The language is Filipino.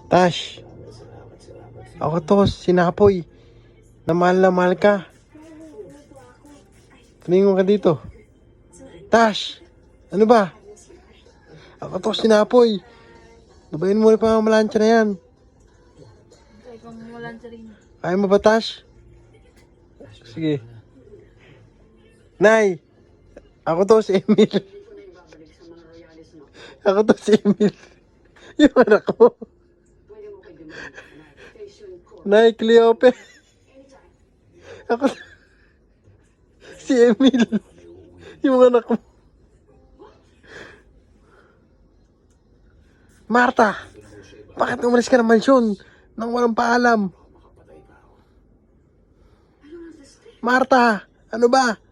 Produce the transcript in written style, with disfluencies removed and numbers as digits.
Tash, ako to, sinapoy. Na mahal ka. Tumingin ka dito. Tash, ano ba? Ako to, sinapoy. Lubayin mo na pa ang malansya na yan. Ay, pang malansya rin. Kaya mo ba, Tash? Sige. Nay, ako to si Emil. Ako to si Emil. Yung anak ko. Nay, Cleope. Ako to. Si Emil. Yung anak ko. Marta, bakit umalis ka ng mansyon nang walang paalam? Marta, ano ba?